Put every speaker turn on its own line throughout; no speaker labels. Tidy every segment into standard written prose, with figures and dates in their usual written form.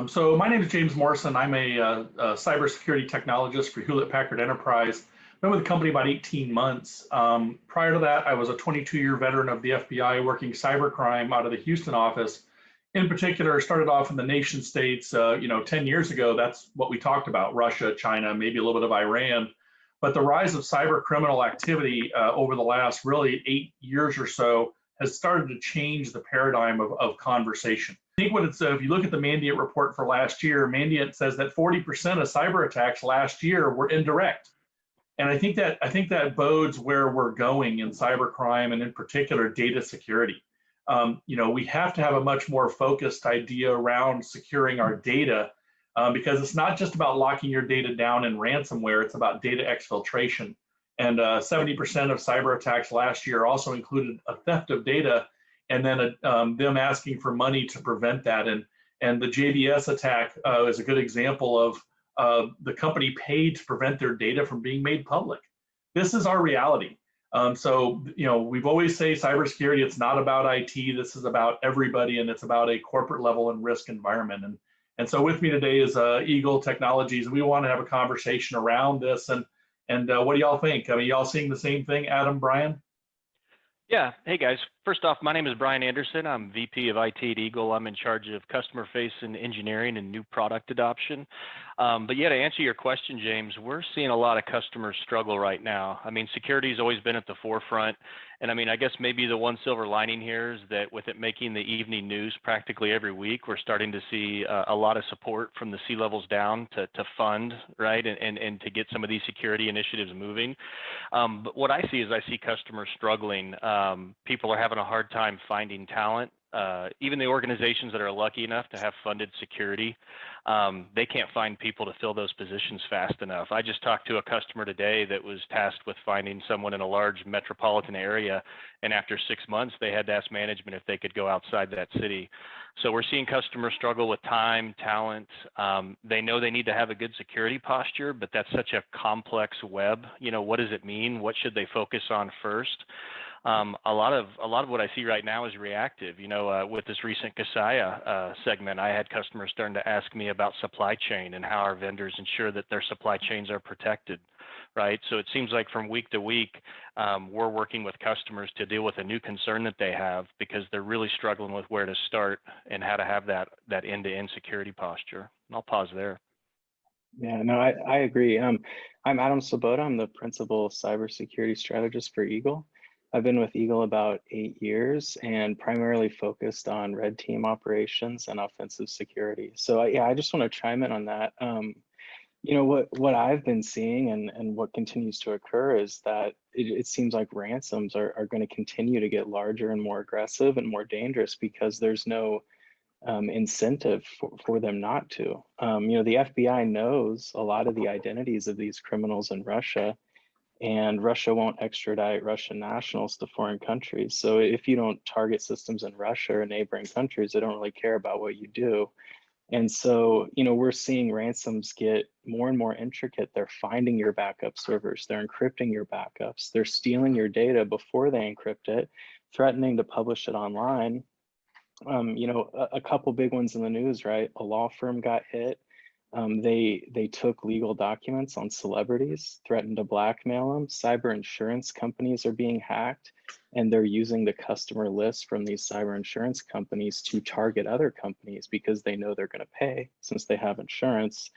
So my name is James Morrison. I'm a cybersecurity technologist for Hewlett Packard Enterprise. Been with the company about 18 months. Prior to that, I was a 22-year veteran of the FBI working cybercrime out of the Houston office. In particular, started off in the nation states, 10 years ago, that's what we talked about, Russia, China, maybe a little bit of Iran. But the rise of cyber criminal activity over the last really 8 years or so has started to change the paradigm of conversation. I think what it's, if you look at the Mandiant report for last year, Mandiant says that 40% of cyber attacks last year were indirect. And I think that bodes where we're going in cybercrime and in particular data security. We have to have a much more focused idea around securing our data because it's not just about locking your data down in ransomware, it's about data exfiltration. And 70% of cyber attacks last year also included a theft of data and then them asking for money to prevent that. And the JBS attack is a good example of the company paid to prevent their data from being made public. This is our reality. We've always say cybersecurity, it's not about IT, this is about everybody, and it's about a corporate level and risk environment. And so with me today is Eagle Technologies. We want to have a conversation around this. And what do y'all think? I mean, y'all seeing the same thing, Adam, Brian?
Yeah. Hey, guys. First off, my name is Brian Anderson. I'm VP of IT at Eagle. I'm in charge of customer-facing engineering and new product adoption. But yeah, to answer your question, James, we're seeing a lot of customers struggle right now. I mean, security has always been at the forefront. And I mean, I guess maybe the one silver lining here is that with it making the evening news practically every week, we're starting to see a lot of support from the C-levels down to fund, right, and to get some of these security initiatives moving. But what I see is I see customers struggling. People are having a hard time finding talent. Even the organizations that are lucky enough to have funded security, they can't find people to fill those positions fast enough. I just talked to a customer today that was tasked with finding someone in a large metropolitan area, and after 6 months, they had to ask management if they could go outside that city. So we're seeing customers struggle with time, talent. They know they need to have a good security posture, but that's such a complex web. What does it mean? What should they focus on first? A lot of what I see right now is reactive. With this recent Kaseya segment, I had customers starting to ask me about supply chain and how our vendors ensure that their supply chains are protected, right? So it seems like from week to week, we're working with customers to deal with a new concern that they have because they're really struggling with where to start and how to have that end-to-end security posture. And I'll pause there.
Yeah, no, I agree. I'm Adam Swoboda. I'm the principal cybersecurity strategist for Eagle. I've been with Eagle about 8 years and primarily focused on red team operations and offensive security. So I just want to chime in on that. What I've been seeing and what continues to occur is that it seems like ransoms are going to continue to get larger and more aggressive and more dangerous because there's no incentive for them not to. The FBI knows a lot of the identities of these criminals in Russia. And Russia won't extradite Russian nationals to foreign countries. So if you don't target systems in Russia or neighboring countries, they don't really care about what you do. And so, we're seeing ransoms get more and more intricate. They're finding your backup servers, they're encrypting your backups, they're stealing your data before they encrypt it, threatening to publish it online. A couple big ones in the news, right? A law firm got hit. They took legal documents on celebrities, threatened to blackmail them. Cyber insurance companies are being hacked, and they're using the customer list from these cyber insurance companies to target other companies because they know they're going to pay since they have insurance.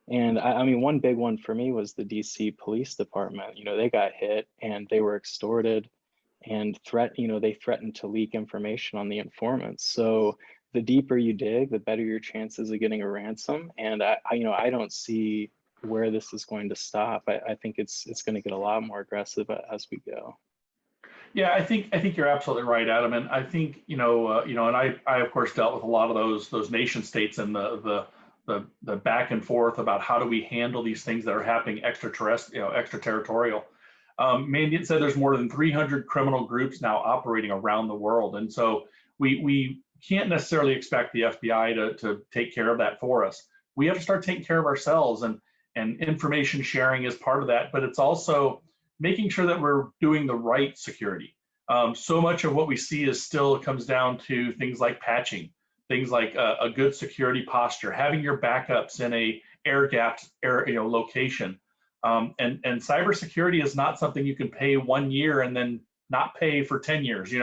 And I mean, one big one for me was the DC Police Department. They got hit and they were extorted and they threatened to leak information on the informants. So the deeper you dig, the better your chances of getting a ransom. And I don't see where this is going to stop. I think it's going to get a lot more aggressive as we go.
Yeah, I think you're absolutely right, Adam. And I think and I of course dealt with a lot of those nation states and the back and forth about how do we handle these things that are happening extraterritorial. Mandiant said there's more than 300 criminal groups now operating around the world, and so we can't necessarily expect the FBI to take care of that for us. We have to start taking care of ourselves, and information sharing is part of that, but it's also making sure that we're doing the right security. So much of what we see is still comes down to things like patching, things like a good security posture, having your backups in a air-gapped location. And cybersecurity is not something you can pay 1 year and then not pay for 10 years.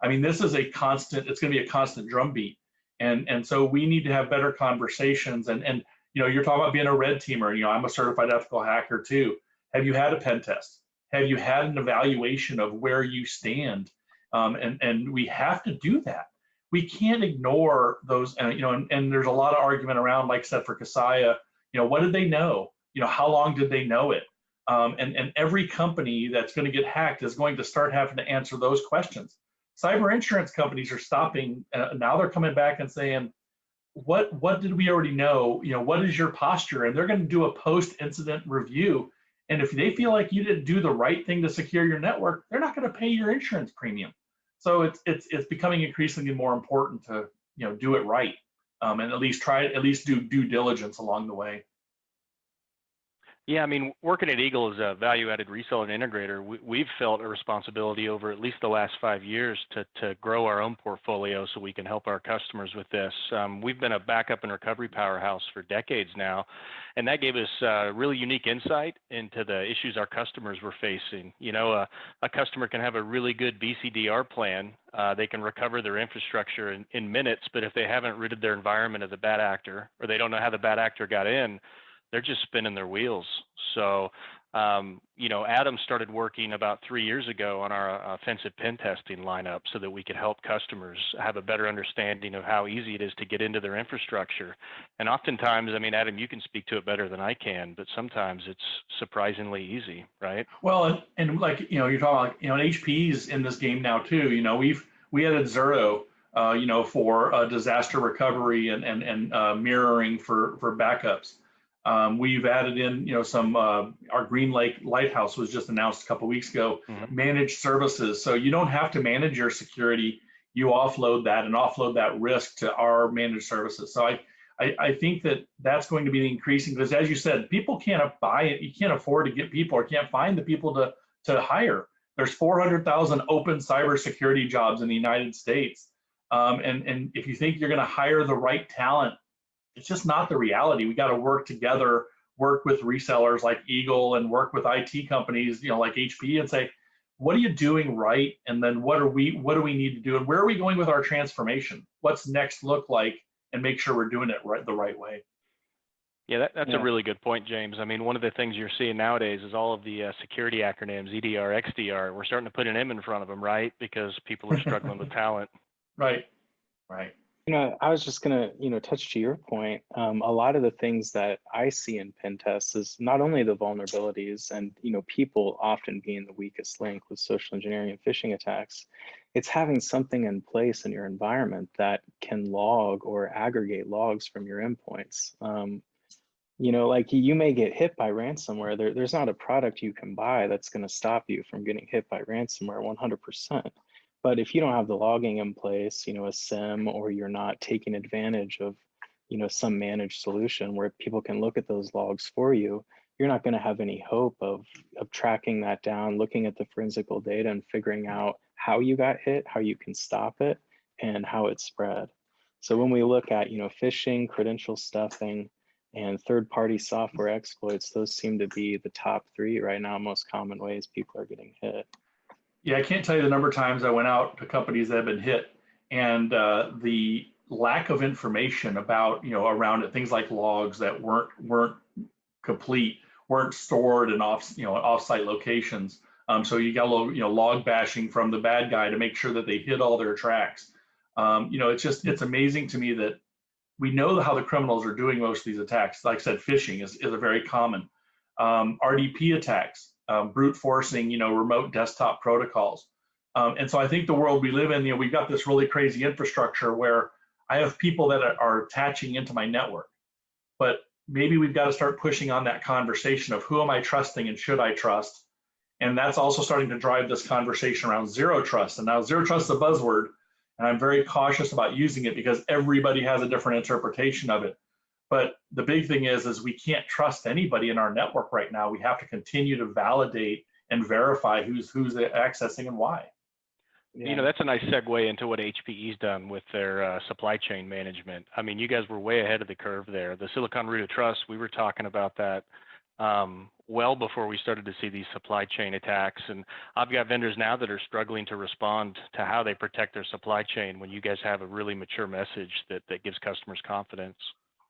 I mean, this is a constant, it's going to be a constant drumbeat. And so we need to have better conversations. And you're talking about being a red teamer. I'm a certified ethical hacker too. Have you had a pen test? Have you had an evaluation of where you stand? And we have to do that. We can't ignore those. And there's a lot of argument around, like I said, for Kaseya, what did they know? How long did they know it? And every company that's going to get hacked is going to start having to answer those questions. Cyber insurance companies are stopping. Now they're coming back and saying, what did we already know? What is your posture? And they're going to do a post-incident review. And if they feel like you didn't do the right thing to secure your network, they're not going to pay your insurance premium. So it's becoming increasingly more important to do it right, and at least do due diligence along the way.
Yeah, I mean, working at Eagle as a value-added reseller and integrator, we've felt a responsibility over at least the last 5 years to grow our own portfolio so we can help our customers with this. We've been a backup and recovery powerhouse for decades now, and that gave us really unique insight into the issues our customers were facing. A customer can have a really good BCDR plan. They can recover their infrastructure in minutes, but if they haven't ridded their environment of the bad actor, or they don't know how the bad actor got in, they're just spinning their wheels. So, Adam started working about 3 years ago on our offensive pen testing lineup so that we could help customers have a better understanding of how easy it is to get into their infrastructure. And oftentimes, I mean, Adam, you can speak to it better than I can, but sometimes it's surprisingly easy, right?
Well, and like, you're talking like, HPE's in this game now too. We added Zero, for disaster recovery and mirroring for backups. We've added in, some, our Green Lake Lighthouse was just announced a couple of weeks ago, managed services. So you don't have to manage your security, you offload that risk to our managed services. So I think that's going to be increasing, because as you said, people can't buy it. You can't afford to get people, or can't find the people to hire. There's 400,000 open cybersecurity jobs in the United States. And if you think you're going to hire the right talent, it's just not the reality. We got to work together, work with resellers like Eagle, and work with IT companies, like HPE, and say, what are you doing right? And then what do we need to do? And where are we going with our transformation? What's next look like? And make sure we're doing it the right way.
Yeah, that's a really good point, James. I mean, one of the things you're seeing nowadays is all of the security acronyms, EDR, XDR. We're starting to put an M in front of them, right? Because people are struggling with talent.
Right.
I was just gonna, touch to your point. A lot of the things that I see in pen tests is not only the vulnerabilities and, people often being the weakest link with social engineering and phishing attacks. It's having something in place in your environment that can log or aggregate logs from your endpoints. Like you may get hit by ransomware. There's not a product you can buy that's going to stop you from getting hit by ransomware 100%. But if you don't have the logging in place, a SIM, or you're not taking advantage of, some managed solution where people can look at those logs for you, you're not going to have any hope of tracking that down, looking at the forensical data and figuring out how you got hit, how you can stop it, and how it spread. So when we look at, phishing, credential stuffing, and third-party software exploits, those seem to be the top three right now, most common ways people are getting hit.
Yeah, I can't tell you the number of times I went out to companies that have been hit, and the lack of information about, around it, things like logs that weren't complete, weren't stored in off-site locations. So you got a little, log bashing from the bad guy to make sure that they hit all their tracks. It's amazing to me that we know how the criminals are doing most of these attacks. Like I said, phishing is a very common. RDP attacks. Brute forcing, remote desktop protocols. And so I think the world we live in, we've got this really crazy infrastructure where I have people that are attaching into my network, but maybe we've got to start pushing on that conversation of who am I trusting and should I trust? And that's also starting to drive this conversation around zero trust. And now zero trust is a buzzword, and I'm very cautious about using it because everybody has a different interpretation of it. But the big thing is we can't trust anybody in our network right now. We have to continue to validate and verify who's accessing and why.
You know, that's a nice segue into what HPE's done with their supply chain management. I mean, you guys were way ahead of the curve there. The Silicon Root of Trust, we were talking about that well before we started to see these supply chain attacks. And I've got vendors now that are struggling to respond to how they protect their supply chain when you guys have a really mature message that gives customers confidence.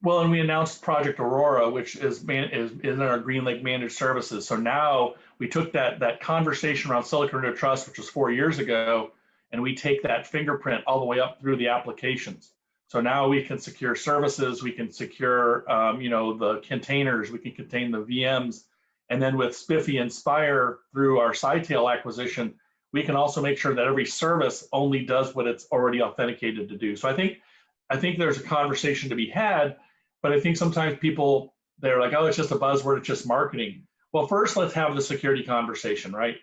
Well, and we announced Project Aurora, which is in our Green Lake Managed Services. So now we took that conversation around Silicon Root of Trust, which was 4 years ago, and we take that fingerprint all the way up through the applications. So now we can secure services, we can secure the containers, we can contain the VMs, and then with Spiffy and Spire through our Cytail acquisition, we can also make sure that every service only does what it's already authenticated to do. So I think there's a conversation to be had. But I think sometimes people, they're like, oh, it's just a buzzword, it's just marketing. Well, first, let's have the security conversation, right?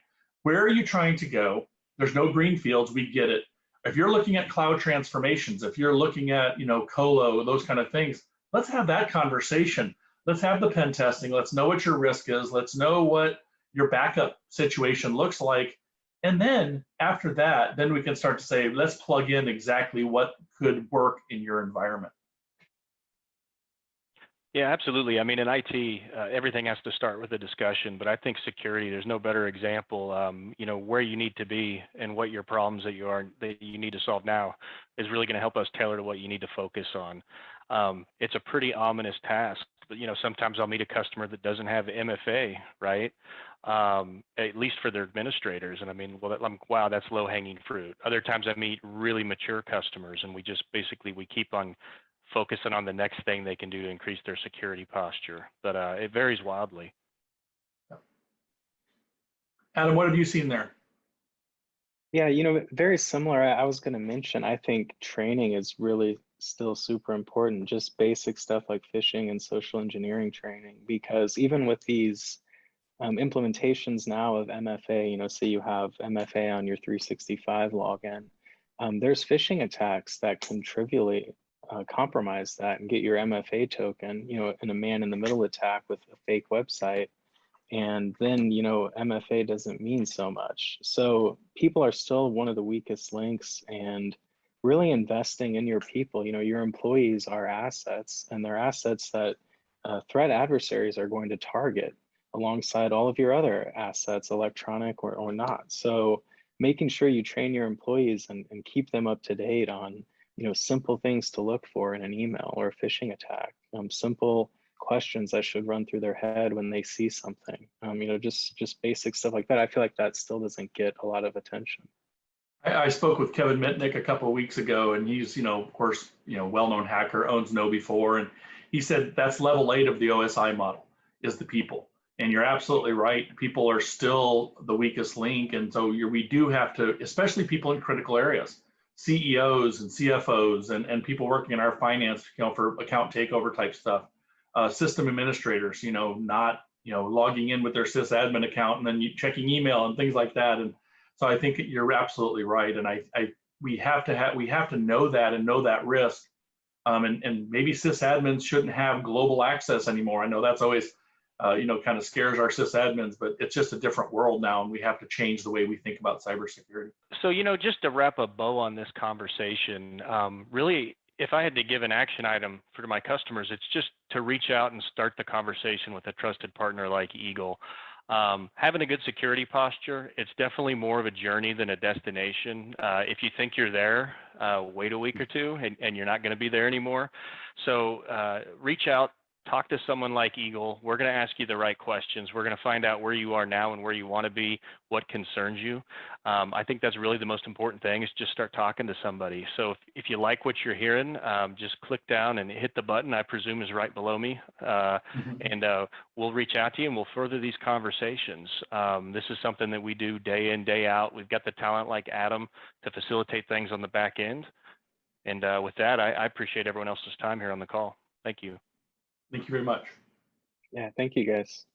Where are you trying to go? There's no green fields, we get it. If you're looking at cloud transformations, if you're looking at, colo, those kind of things, let's have that conversation. Let's have the pen testing. Let's know what your risk is. Let's know what your backup situation looks like. And then after that, then we can start to say, let's plug in exactly what could work in your environment.
Yeah, absolutely. I mean, in IT, everything has to start with a discussion, but I think security, there's no better example, where you need to be and what your problems that you need to solve now is really going to help us tailor to what you need to focus on. It's a pretty ominous task, but, sometimes I'll meet a customer that doesn't have MFA, right? At least for their administrators. And I mean, wow, that's low hanging fruit. Other times I meet really mature customers and we keep on focusing on the next thing they can do to increase their security posture, but it varies wildly.
Adam, what have you seen there?
Yeah, very similar. I was going to mention, I think training is really still super important, just basic stuff like phishing and social engineering training, because even with these implementations now of MFA, say you have MFA on your 365 login, there's phishing attacks that can trivially compromise that and get your MFA token, in a man-in-the-middle attack with a fake website. And then, MFA doesn't mean so much. So people are still one of the weakest links, and really investing in your people. Your employees are assets, and they're assets that threat adversaries are going to target alongside all of your other assets, electronic or not. So making sure you train your employees and keep them up to date on simple things to look for in an email or a phishing attack, simple questions that should run through their head when they see something, just basic stuff like that. I feel like that still doesn't get a lot of attention.
I spoke with Kevin Mitnick a couple of weeks ago, and he's, of course, well-known hacker, owns KnowBe4, and he said that's level 8 of the OSI model is the people. And you're absolutely right. People are still the weakest link, and so we do have to, especially people in critical areas. CEOs and CFOs and people working in our finance, for account takeover type stuff, system administrators, not, logging in with their sysadmin account and then checking email and things like that. And so I think you're absolutely right. And we have to know that and know that risk. And maybe sysadmins shouldn't have global access anymore. I know that's always, kind of scares our sysadmins, but it's just a different world now, and we have to change the way we think about cybersecurity.
So, just to wrap a bow on this conversation, really, if I had to give an action item for my customers, it's just to reach out and start the conversation with a trusted partner like Eagle. Having a good security posture, it's definitely more of a journey than a destination. If you think you're there, wait a week or two and you're not going to be there anymore. So reach out, talk to someone like Eagle. We're going to ask you the right questions. We're going to find out where you are now and where you want to be, what concerns you. I think that's really the most important thing, is just start talking to somebody. So if you like what you're hearing, just click down and hit the button, I presume is right below me. And we'll reach out to you and we'll further these conversations. This is something that we do day in, day out. We've got the talent like Adam to facilitate things on the back end. And with that, I appreciate everyone else's time here on the call. Thank you.
Thank you very much.
Yeah, thank you guys.